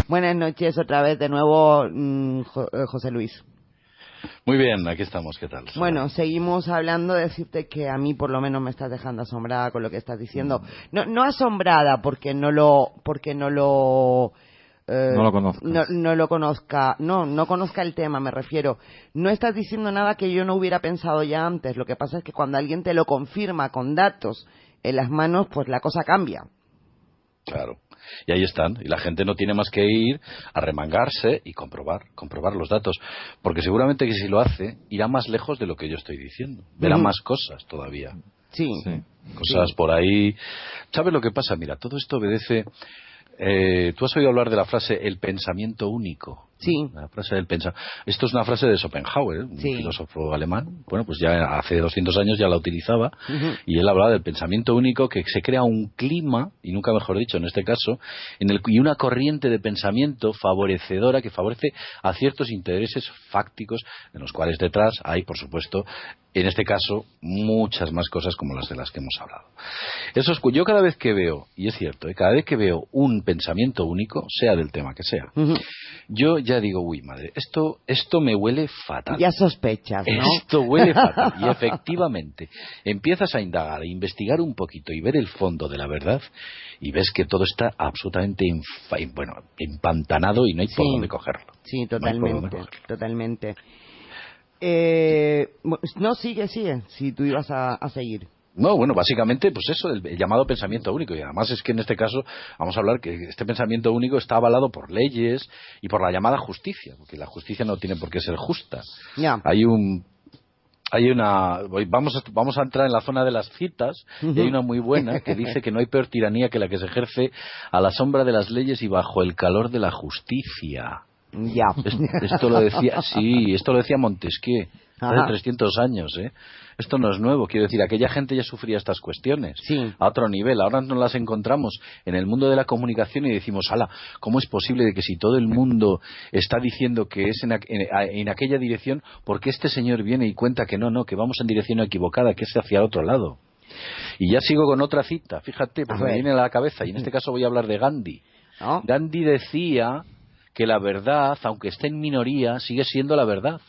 Buenas noches otra vez de nuevo, José Luis. Muy bien, aquí estamos, ¿qué tal? Bueno, seguimos hablando, decirte que a mí por lo menos me estás dejando asombrada con lo que estás diciendo. No asombrada porque no lo conozca, no conozca el tema, me refiero. No estás diciendo nada que yo no hubiera pensado ya antes. Lo que pasa es que cuando alguien te lo confirma con datos en las manos, pues la cosa cambia. Claro. Y ahí están, y la gente no tiene más que ir a remangarse y comprobar los datos, porque seguramente que si lo hace, irá más lejos de lo que yo estoy diciendo, verá más cosas todavía. Sí. Cosas por ahí. ¿Sabes lo que pasa? Mira, todo esto obedece... tú has oído hablar de la frase el pensamiento único. Sí. La frase del Esto es una frase de Schopenhauer, un filósofo alemán. Bueno, pues ya hace 200 años ya la utilizaba, y él hablaba del pensamiento único, que se crea un clima, y nunca mejor dicho en este caso, y una corriente de pensamiento favorecedora que favorece a ciertos intereses fácticos, en los cuales detrás hay, por supuesto, en este caso, muchas más cosas como las de las que hemos hablado. Yo cada vez que veo, y es cierto, cada vez que veo un pensamiento único, sea del tema que sea, yo ya digo, uy, madre, esto me huele fatal. Ya sospechas, ¿no? Esto huele fatal. Y efectivamente, empiezas a indagar, a investigar un poquito y ver el fondo de la verdad, y ves que todo está absolutamente empantanado y no hay por dónde cogerlo. Sí, totalmente. No, sigue, si tú ibas a seguir. No, bueno, básicamente, pues eso, el llamado pensamiento único. Y además es que en este caso vamos a hablar que este pensamiento único está avalado por leyes y por la llamada justicia, porque la justicia no tiene por qué ser justa. Ya. Vamos a entrar en la zona de las citas, y hay una muy buena que dice que no hay peor tiranía que la que se ejerce a la sombra de las leyes y bajo el calor de la justicia. Ya. Esto lo decía Montesquieu hace 300 años, ¿eh? Esto no es nuevo, quiero decir, aquella gente ya sufría estas cuestiones a otro nivel. Ahora nos las encontramos en el mundo de la comunicación y decimos, ala, ¿cómo es posible de que si todo el mundo está diciendo que es en aquella dirección, por qué este señor viene y cuenta que no, que vamos en dirección equivocada, que es hacia otro lado? Y ya sigo con otra cita, fíjate, porque me viene a la cabeza, y en este caso voy a hablar de Gandhi. ¿No? Gandhi decía que la verdad, aunque esté en minoría, sigue siendo la verdad.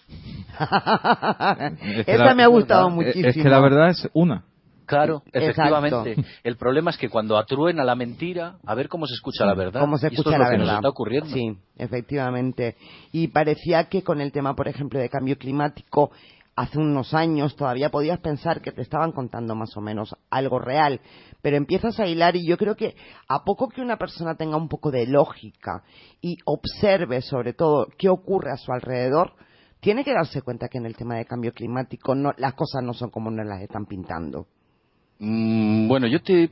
Esa me ha gustado muchísimo. Es que la verdad es una. Claro, efectivamente. Exacto. El problema es que cuando atruena la mentira, a ver cómo se escucha la verdad. Cómo se escucha y esto es la lo que verdad. nos está ocurriendo. Sí, efectivamente. Y parecía que con el tema, por ejemplo, de cambio climático, hace unos años todavía podías pensar que te estaban contando más o menos algo real, pero empiezas a hilar, y yo creo que a poco que una persona tenga un poco de lógica y observe sobre todo qué ocurre a su alrededor, tiene que darse cuenta que en el tema de cambio climático las cosas no son como nos las están pintando. Bueno, yo te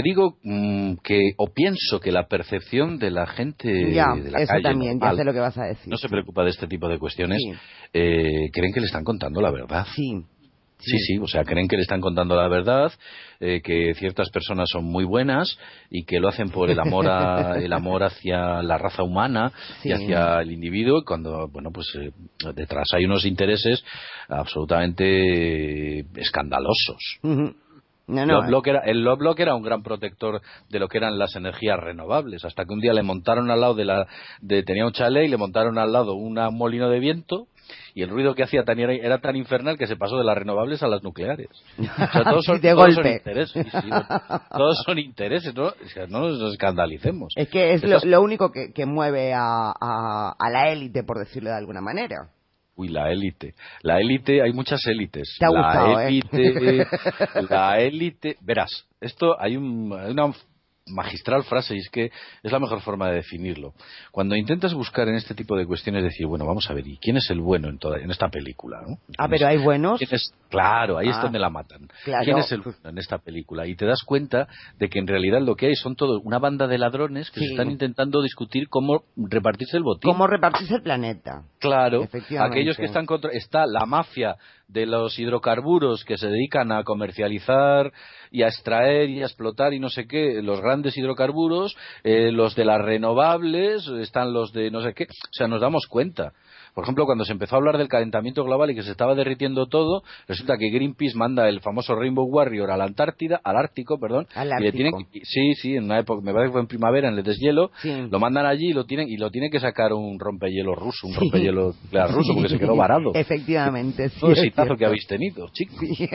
digo pienso que la percepción de la gente de la eso calle también, normal, ya sé lo que vas a decir. no se preocupa de este tipo de cuestiones, creen que le están contando la verdad. Sí, o sea, creen que le están contando la verdad, que ciertas personas son muy buenas y que lo hacen por el amor hacia la raza humana y hacia el individuo, cuando, detrás hay unos intereses absolutamente escandalosos. El Lovelock era un gran protector de lo que eran las energías renovables, hasta que un día le montaron al lado tenía un chalet y le montaron al lado un molino de viento, y el ruido que hacía era tan infernal que se pasó de las renovables a las nucleares. O sea, todos son intereses. Todos son intereses, ¿no? O sea, no nos escandalicemos. Es que es lo único que mueve a la élite, por decirlo de alguna manera. Uy, la élite. La élite, hay muchas élites. Te ha gustado, La élite... Verás, hay una magistral frase, y es que es la mejor forma de definirlo. Cuando intentas buscar en este tipo de cuestiones, decir, bueno, vamos a ver, ¿y quién es el bueno en esta película, ¿no? Pero hay buenos. Claro, ahí es donde la matan. Claro. ¿Quién es el bueno en esta película? Y te das cuenta de que en realidad lo que hay son una banda de ladrones que se están intentando discutir cómo repartirse el botín. Cómo repartirse el planeta. Claro, aquellos que están está la mafia de los hidrocarburos que se dedican a comercializar y a extraer y a explotar y no sé qué, los grandes hidrocarburos, los de las renovables, están los de no sé qué, o sea, nos damos cuenta. Por ejemplo, cuando se empezó a hablar del calentamiento global y que se estaba derritiendo todo, resulta que Greenpeace manda el famoso Rainbow Warrior a la Antártida, al Ártico, perdón, al y le tienen, sí, en una época, me parece que fue en primavera, en el deshielo, lo mandan allí y lo tiene que sacar un rompehielo ruso, un rompehielo nuclear ruso, porque se quedó varado. Efectivamente, sí. Todo el exitazo que habéis tenido, chicos. Sí.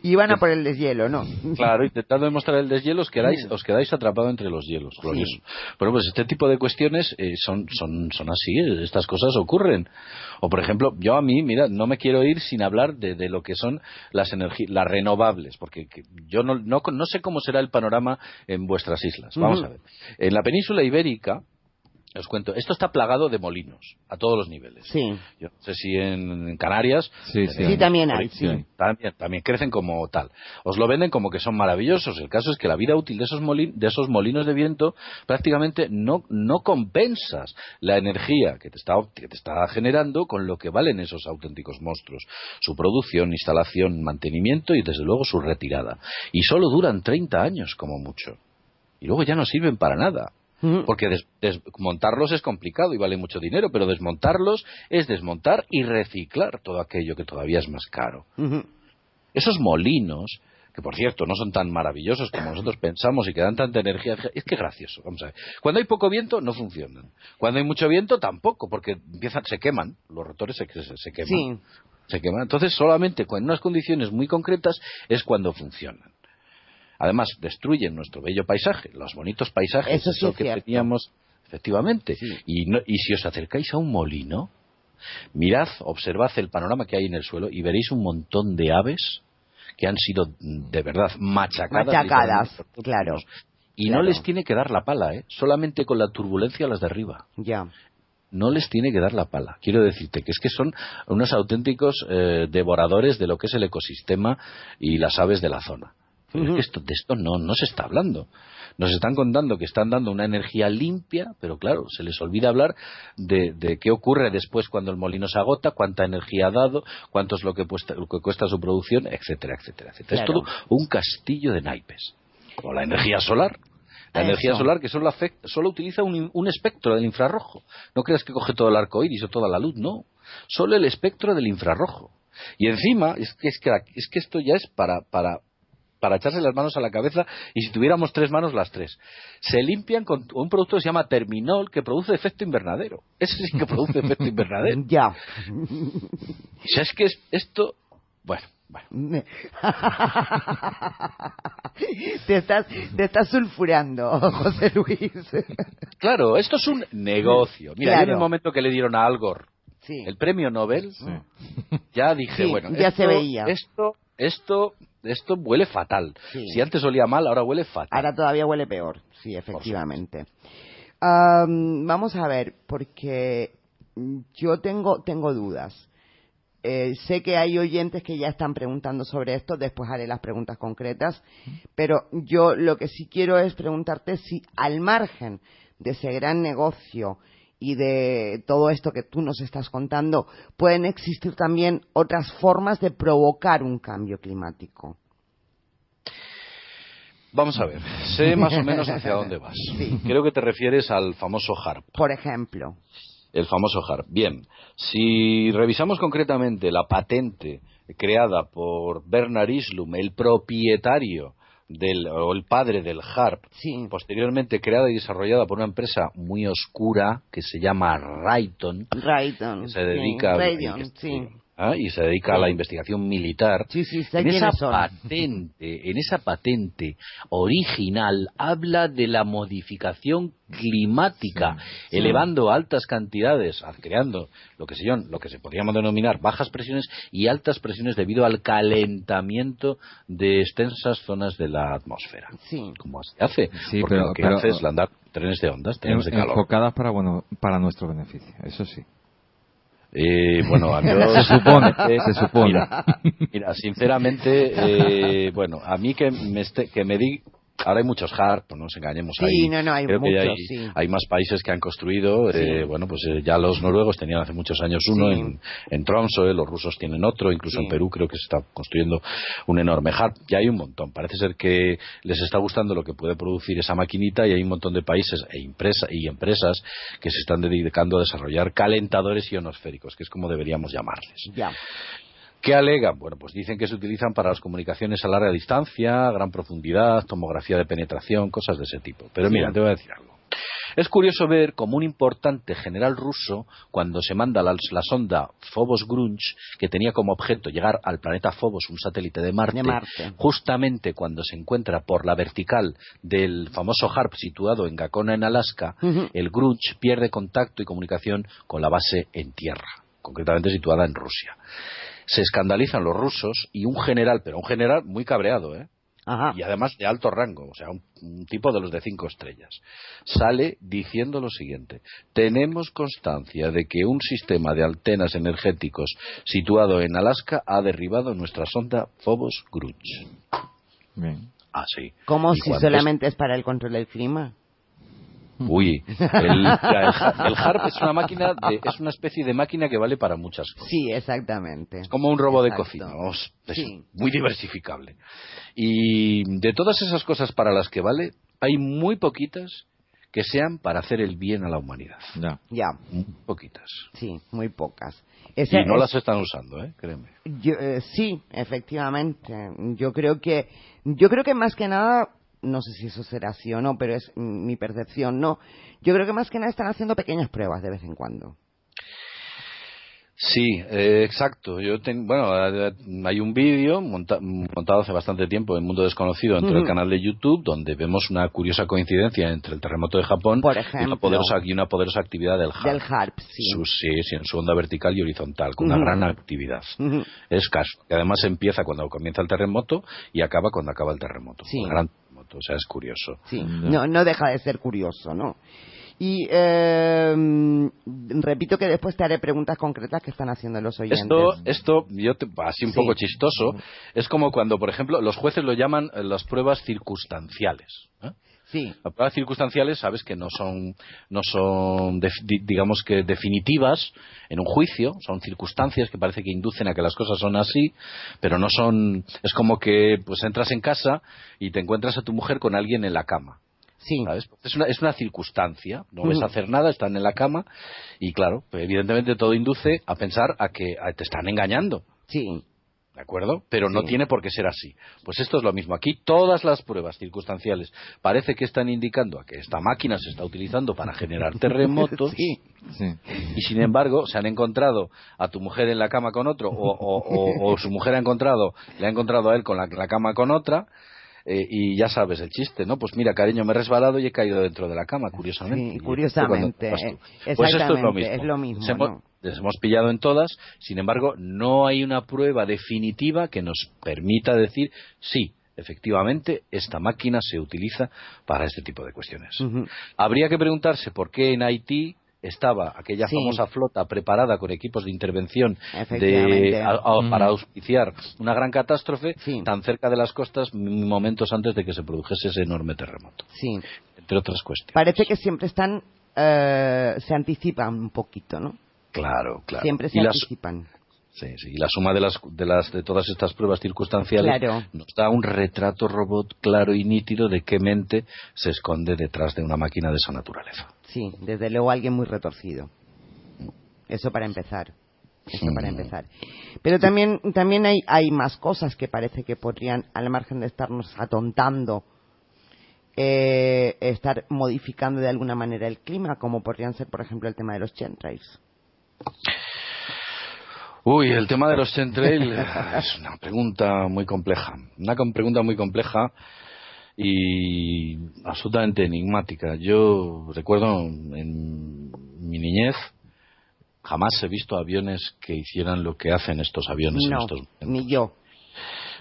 Iban a por el deshielo, ¿no? Claro, intentando demostrar el deshielo os quedáis atrapados entre los hielos, glorioso. Sí. Bueno, pues este tipo de cuestiones son así, estas cosas ocurren. O por ejemplo, yo a mí, mira, no me quiero ir sin hablar de lo que son las renovables, porque yo no sé cómo será el panorama en vuestras islas. Vamos a ver. En la península ibérica, os cuento, esto está plagado de molinos, a todos los niveles. Sí. Yo no sé si en Canarias... Sí, también hay, sí. También crecen como tal. Os lo venden como que son maravillosos. El caso es que la vida útil de esos molinos de viento prácticamente no compensas la energía que te está generando con lo que valen esos auténticos monstruos. Su producción, instalación, mantenimiento y desde luego su retirada. Y solo duran 30 años como mucho. Y luego ya no sirven para nada. Porque desmontarlos es complicado y vale mucho dinero, pero desmontarlos es desmontar y reciclar todo aquello que todavía es más caro. Esos molinos, que por cierto no son tan maravillosos como nosotros pensamos y que dan tanta energía, es que gracioso. Vamos a ver. Cuando hay poco viento no funcionan. Cuando hay mucho viento tampoco, porque se queman, los rotores se queman. Sí. Se queman. Entonces solamente en unas condiciones muy concretas es cuando funcionan. Además, destruyen nuestro bello paisaje, los bonitos paisajes eso que teníamos, efectivamente. Sí. Y si os acercáis a un molino, observad el panorama que hay en el suelo y veréis un montón de aves que han sido, de verdad, machacadas. Claro. Y no les tiene que dar la pala, solamente con la turbulencia las derriba. Ya. No les tiene que dar la pala. Quiero decirte que es que son unos auténticos devoradores de lo que es el ecosistema y las aves de la zona. Pero es que de esto no se está hablando. Nos están contando que están dando una energía limpia, pero claro, se les olvida hablar de qué ocurre después cuando el molino se agota, cuánta energía ha dado, cuánto es lo que cuesta su producción, etcétera, etcétera, etcétera. Claro. Es todo un castillo de naipes. Como la energía solar. La energía solar que solo utiliza un espectro del infrarrojo. No creas que coge todo el arco iris o toda la luz, no. Solo el espectro del infrarrojo. Y encima, es que esto ya es para echarse las manos a la cabeza, y si tuviéramos 3 manos, las 3. Se limpian con un producto que se llama Terminol, que produce efecto invernadero. Ese sí que produce efecto invernadero. Ya. O sea, es que esto... Bueno. Te estás sulfurando, José Luis. Claro, esto es un negocio. Mira, yo en el momento que le dieron a Al Gore el premio Nobel, ya dije, ya se veía. Esto huele fatal. Sí. Si antes olía mal, ahora huele fatal. Ahora todavía huele peor, sí, efectivamente. Vamos a ver, porque yo tengo dudas. Sé que hay oyentes que ya están preguntando sobre esto, después haré las preguntas concretas, pero yo lo que sí quiero es preguntarte si al margen de ese gran negocio y de todo esto que tú nos estás contando, pueden existir también otras formas de provocar un cambio climático. Vamos a ver, sé más o menos hacia dónde vas. Sí. Creo que te refieres al famoso HARP. Por ejemplo. El famoso HARP. Bien, si revisamos concretamente la patente creada por Bernard Islum, el propietario o el padre del HARP, posteriormente creada y desarrollada por una empresa muy oscura que se llama Raytheon, que se dedica y se dedica a la investigación militar. En esa patente original habla de la modificación climática, elevando a altas cantidades, creando lo que se podríamos denominar bajas presiones y altas presiones debido al calentamiento de extensas zonas de la atmósfera. ¿Cómo se hace? Porque lo que hace es landar trenes de ondas, trenes de calor. Enfocadas para nuestro beneficio, eso sí. Se supone. Mira, sinceramente, a mí que me Ahora hay muchos HARP, no nos engañemos. Sí, hay creo muchos, que hay más países que han construido. Ya los noruegos tenían hace muchos años uno en Tromsø, los rusos tienen otro, incluso en Perú creo que se está construyendo un enorme HARP. Ya hay un montón. Parece ser que les está gustando lo que puede producir esa maquinita y hay un montón de países y empresas que se están dedicando a desarrollar calentadores ionosféricos, que es como deberíamos llamarles. Ya. ¿Qué alegan? Bueno, pues dicen que se utilizan para las comunicaciones a larga distancia, gran profundidad, tomografía de penetración, cosas de ese tipo. Pero mira, te voy a decir algo. Es curioso ver cómo un importante general ruso, cuando se manda la sonda Phobos-Grunch, que tenía como objeto llegar al planeta Phobos, un satélite de Marte, justamente cuando se encuentra por la vertical del famoso HARP situado en Gakona, en Alaska, el Grunch pierde contacto y comunicación con la base en tierra, concretamente situada en Rusia. Se escandalizan los rusos y un general muy cabreado, Ajá. Y además de alto rango, o sea, un tipo de los de 5 estrellas, sale diciendo lo siguiente: tenemos constancia de que un sistema de antenas energéticos situado en Alaska ha derribado nuestra sonda Phobos-Grunch. Bien. Así. ¿Cómo si solamente es para el control del clima? Uy, el HARP es una máquina, es una especie de máquina que vale para muchas cosas. Sí, exactamente. Es como un robot de cocina, vamos, es muy diversificable. Y de todas esas cosas para las que vale, hay muy poquitas que sean para hacer el bien a la humanidad. Ya. Muy poquitas. Sí, muy pocas. Y no las están usando, créeme. Sí, efectivamente. Yo creo que más que nada, no sé si eso será así o no, pero es mi percepción, no. Yo creo que más que nada están haciendo pequeñas pruebas de vez en cuando. Sí, exacto. Hay un vídeo montado hace bastante tiempo en Mundo Desconocido dentro del canal de YouTube, donde vemos una curiosa coincidencia entre el terremoto de Japón, por ejemplo, y una poderosa actividad del HARP. Del HARP, sí. En su onda vertical y horizontal, con una gran actividad. Es caso. Que además empieza cuando comienza el terremoto y acaba cuando acaba el terremoto. Sí. Un gran terremoto, o sea, es curioso. Sí, no deja de ser curioso, ¿no? Y repito que después te haré preguntas concretas que están haciendo los oyentes. Esto así un poco chistoso, es como cuando, por ejemplo, los jueces lo llaman las pruebas circunstanciales. Sí. Las pruebas circunstanciales, sabes que no son digamos que definitivas en un juicio, son circunstancias que parece que inducen a que las cosas son así, pero no son. Es como que pues entras en casa y te encuentras a tu mujer con alguien en la cama. Sí. ¿Sabes? Es una circunstancia, no ves hacer nada, están en la cama y claro, pues evidentemente todo induce a pensar a que te están engañando. Sí. ¿De acuerdo? Pero no tiene por qué ser así. Pues esto es lo mismo. Aquí todas las pruebas circunstanciales parece que están indicando a que esta máquina se está utilizando para generar terremotos y sin embargo se han encontrado a tu mujer en la cama con otro o su mujer le ha encontrado a él con la cama con otra. Y ya sabes el chiste, ¿no? Pues mira, cariño, me he resbalado y he caído dentro de la cama, curiosamente. Sí, curiosamente. Pues esto es lo mismo. Es lo mismo, Les hemos pillado en todas, sin embargo, no hay una prueba definitiva que nos permita decir, sí, efectivamente, esta máquina se utiliza para este tipo de cuestiones. Habría que preguntarse por qué en Haití estaba aquella famosa flota preparada con equipos de intervención para auspiciar una gran catástrofe tan cerca de las costas momentos antes de que se produjese ese enorme terremoto. Sí. Entre otras cuestiones. Parece que siempre están se anticipan un poquito, ¿no? Claro. Siempre se anticipan. Sí, y la suma de todas estas pruebas circunstanciales nos da un retrato robot claro y nítido de qué mente se esconde detrás de una máquina de esa naturaleza. Sí, desde luego alguien muy retorcido. Eso para empezar. Pero también hay más cosas que parece que podrían, al margen de estarnos atontando, estar modificando de alguna manera el clima, como podrían ser, por ejemplo, el tema de los chemtrails. Uy, el tema de los chemtrails es una pregunta muy compleja. Una pregunta muy compleja y absolutamente enigmática. Yo recuerdo en mi niñez jamás he visto aviones que hicieran lo que hacen estos aviones en estos momentos. Ni yo.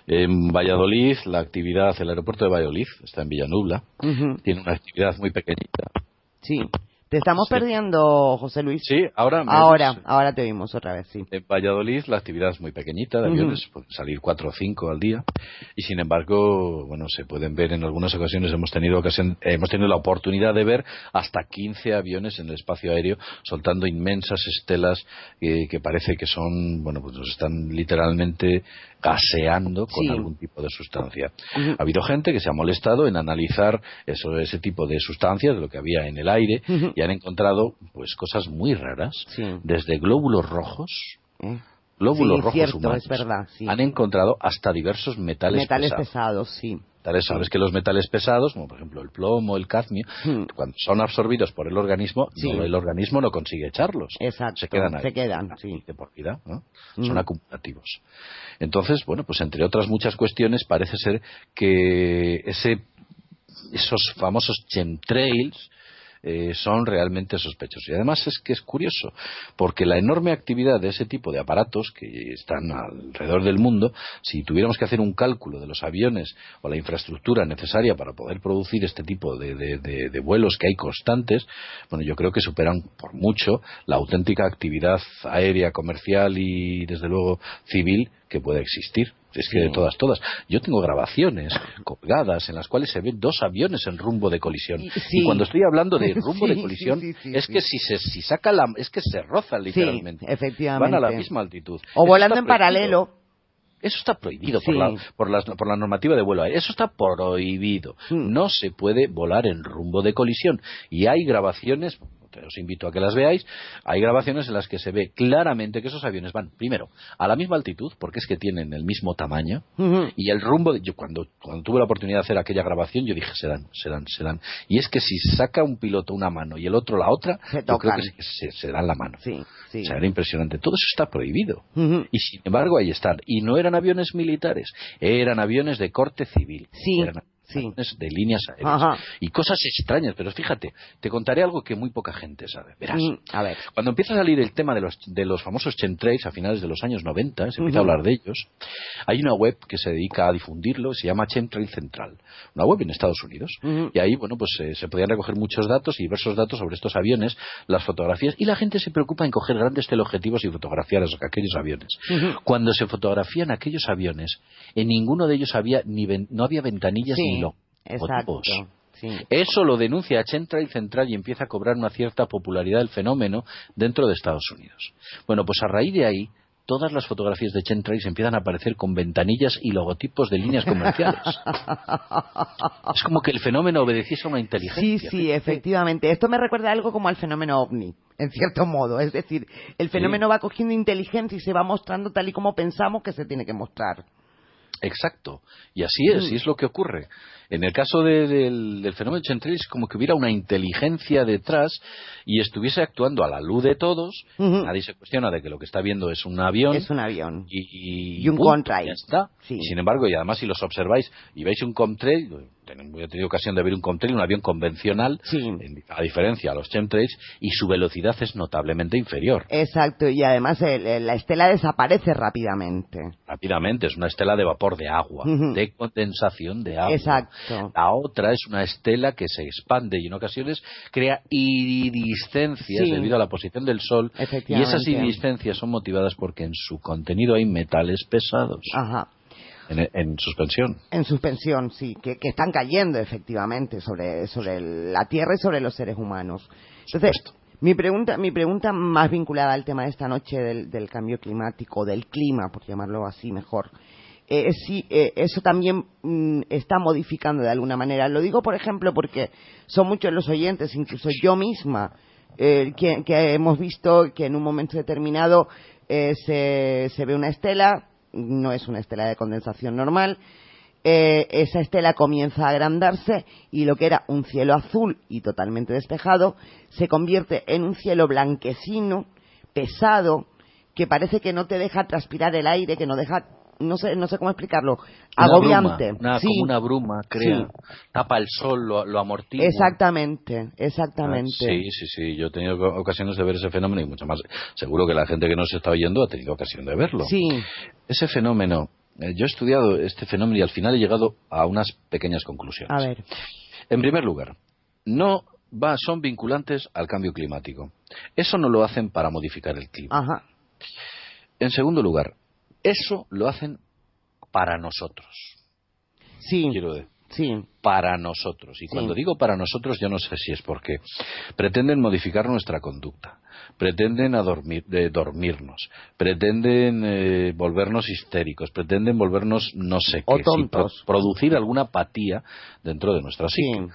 En Valladolid, el aeropuerto de Valladolid está en Villanubla, tiene una actividad muy pequeñita. Sí. Te estamos perdiendo, José Luis. Sí, ahora te oímos otra vez, sí. En Valladolid la actividad es muy pequeñita de aviones, pueden salir 4 o 5 al día, y sin embargo, bueno, se pueden ver en algunas ocasiones, hemos tenido la oportunidad de ver hasta 15 aviones en el espacio aéreo soltando inmensas estelas que parece que son, bueno, pues nos están literalmente gaseando con algún tipo de sustancia. Ha habido gente que se ha molestado en analizar ese tipo de sustancias, de lo que había en el aire, y han encontrado pues cosas muy raras, desde glóbulos rojos, humanos, es verdad, han encontrado hasta diversos metales pesados, sí. Sabes que los metales pesados, como por ejemplo el plomo, el cadmio, cuando son absorbidos por el organismo, el organismo no consigue echarlos. Exacto, se quedan sí. De por vida, ¿no? Son acumulativos. Entonces, bueno, pues entre otras muchas cuestiones, parece ser que esos famosos chemtrails son realmente sospechosos. Y además es que es curioso, porque la enorme actividad de ese tipo de aparatos que están alrededor del mundo, si tuviéramos que hacer un cálculo de los aviones o la infraestructura necesaria para poder producir este tipo de vuelos que hay constantes, bueno, yo creo que superan por mucho la auténtica actividad aérea, comercial y desde luego civil que puede existir. Es que de todas. Yo tengo grabaciones colgadas en las cuales se ven 2 aviones en rumbo de colisión. Y cuando estoy hablando de rumbo de colisión, es que si saca es que se rozan literalmente. Sí, efectivamente. Van a la misma altitud. O volando en paralelo. Eso está prohibido por la normativa de vuelo aéreo. Eso está prohibido. No se puede volar en rumbo de colisión. Y hay grabaciones, os invito a que las veáis, hay grabaciones en las que se ve claramente que esos aviones van, primero, a la misma altitud, porque es que tienen el mismo tamaño, y el rumbo, yo cuando tuve la oportunidad de hacer aquella grabación, yo dije, se dan. Y es que si saca un piloto una mano y el otro la otra, yo creo que se dan la mano. Sí. O sea, era impresionante. Todo eso está prohibido. Y sin embargo, ahí están. Y no eran aviones militares, eran aviones de corte civil. De líneas aéreas y cosas extrañas, pero fíjate, te contaré algo que muy poca gente sabe. Verás, a ver. Cuando empieza a salir el tema de los famosos chemtrails a finales de los años 90, se empieza a hablar de ellos, hay una web que se dedica a difundirlo, se llama Chemtrail Central, una web en Estados Unidos, y ahí, bueno, pues se podían recoger muchos datos y diversos datos sobre estos aviones, las fotografías, y la gente se preocupa en coger grandes teleobjetivos y fotografiar aquellos aviones. Cuando se fotografían aquellos aviones, en ninguno de ellos no había ventanillas ni logos. Exacto. Eso lo denuncia Chemtrail Central y empieza a cobrar una cierta popularidad el fenómeno dentro de Estados Unidos. Bueno, pues a raíz de ahí, todas las fotografías de chemtrails empiezan a aparecer con ventanillas y logotipos de líneas comerciales. Es como que el fenómeno obedeciese a una inteligencia. Sí, efectivamente. Esto me recuerda algo como al fenómeno OVNI, en cierto modo. Es decir, el fenómeno va cogiendo inteligencia y se va mostrando tal y como pensamos que se tiene que mostrar. Exacto. Y así es lo que ocurre. En el caso del fenómeno chemtrail es como que hubiera una inteligencia detrás y estuviese actuando a la luz de todos. Nadie se cuestiona de que lo que está viendo es un avión. Es un avión. Y un contrail. Ya está. Sí. Sin embargo, y además si los observáis y veis un contrail, yo he tenido ocasión de ver un contrail, un avión convencional, a diferencia a los chemtrails, y su velocidad es notablemente inferior. Exacto, y además la estela desaparece rápidamente. Rápidamente, es una estela de vapor de agua, de condensación de agua. Exacto. La otra es una estela que se expande y en ocasiones crea iridiscencias debido a la posición del sol, y esas iridiscencias son motivadas porque en su contenido hay metales pesados. En suspensión. En suspensión, sí, que están cayendo efectivamente sobre la Tierra y sobre los seres humanos. Entonces, mi pregunta más vinculada al tema de esta noche del cambio climático, del clima, por llamarlo así mejor, es si eso también está modificando de alguna manera. Lo digo, por ejemplo, porque son muchos los oyentes, incluso yo misma, que hemos visto que en un momento determinado se ve una estela. No es una estela de condensación normal, esa estela comienza a agrandarse y lo que era un cielo azul y totalmente despejado se convierte en un cielo blanquecino, pesado, que parece que no te deja transpirar el aire, que no deja, no sé cómo explicarlo, agobiante. Como una bruma, tapa el sol, lo amortigua. Exactamente. Sí, yo he tenido ocasiones de ver ese fenómeno y mucho más. Seguro que la gente que nos está oyendo ha tenido ocasión de verlo. Sí. Ese fenómeno, yo he estudiado este fenómeno y al final he llegado a unas pequeñas conclusiones. A ver. En primer lugar, no son vinculantes al cambio climático. Eso no lo hacen para modificar el clima. Ajá. En segundo lugar, eso lo hacen para nosotros. Sí. Quiero decir, sí. Para nosotros. Y cuando digo para nosotros, yo no sé si es porque pretenden modificar nuestra conducta, pretenden dormirnos, pretenden volvernos histéricos, pretenden volvernos no sé qué, producir alguna apatía dentro de nuestra psique.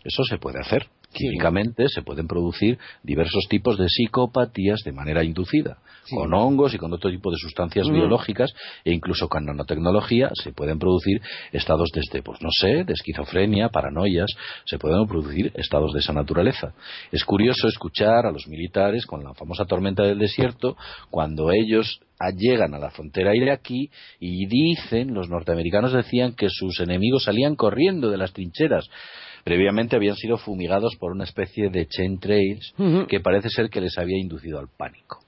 Eso se puede hacer. Químicamente se pueden producir diversos tipos de psicopatías de manera inducida, con hongos y con otro tipo de sustancias biológicas, e incluso con nanotecnología se pueden producir estados desde, pues no sé, de esquizofrenia, paranoias, se pueden producir estados de esa naturaleza. Es curioso escuchar a los militares con la famosa tormenta del desierto, cuando ellos llegan a la frontera iraquí y dicen, los norteamericanos decían que sus enemigos salían corriendo de las trincheras. Previamente habían sido fumigados por una especie de chemtrails que parece ser que les había inducido al pánico.